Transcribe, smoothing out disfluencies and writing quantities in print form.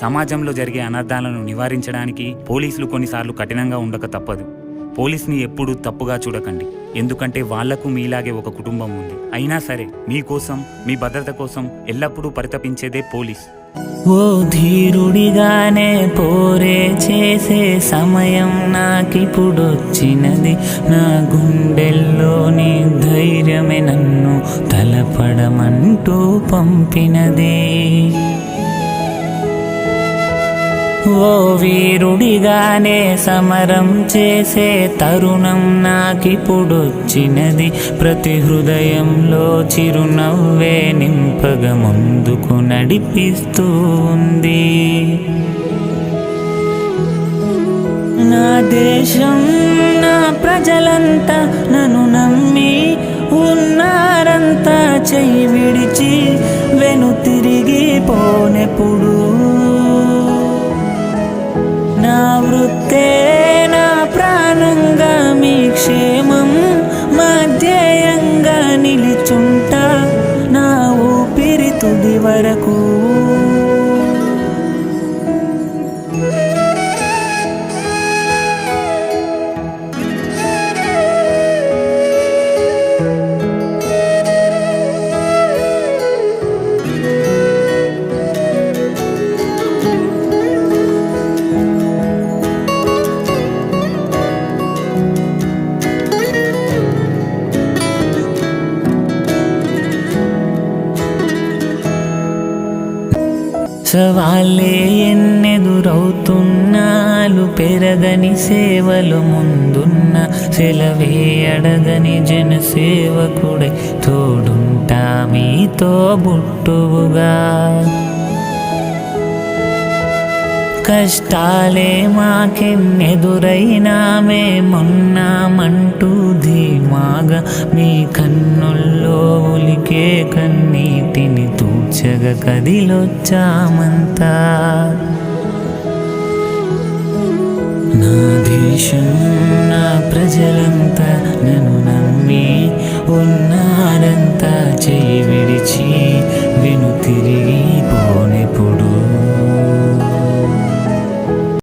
సమాజంలో జరిగే అనర్థాలను నివారించడానికి పోలీసులు కొన్నిసార్లు కఠినంగా ఉండక తప్పదు. పోలీస్ని ఎప్పుడూ తప్పుగా చూడకండి, ఎందుకంటే వాళ్లకు మీలాగే ఒక కుటుంబం ఉంది. అయినా సరే మీకోసం, మీ భద్రత కోసం ఎల్లప్పుడూ పరితపించేదే పోలీస్. ఓ ధీరుడిగానే పోరే చేసే సమయం నాకిప్పుడొచ్చినది. నా గుండెల్లోని ధైర్యమే నన్ను తలపడమంటూ పంపినది. ఓ వీరుడిగానే సమరం చేసే తరుణం నాకిప్పుడొచ్చినది. ప్రతి హృదయంలో చిరునవ్వే నింపగా ముందుకు నడిపిస్తూ ఉంది. నా దేశం, నా ప్రజలంతా నన్ను నమ్మి ఉన్నారంతా. చెయ్యి విడిచి వెనుతిరిగి పోనెప్పుడు. నా వృత్తే నా ప్రాణంగా, మీ క్షేమం మా ధ్యేయంగా నిలిచుంటా నా ఊపిరి తుది వరకు. సవాళ్ళే ఎన్నెదురవుతున్నాలు, పెరగని సేవలు ముందున్న సెలవే అడగని జనసేవకుడై తోడుంటా మీతో బుట్టువుగా. కష్టాలే మాకెన్నెదురైనా మేమున్నామంటూ ధీమాగా మీ కన్నుల్లో ఒలికే కన్నీటిని తూచగా కదిలొచ్చామంతా. నా దేశం, నా ప్రజలంతా నన్ను నమ్మి ఉన్నారంతా. చెయ్యి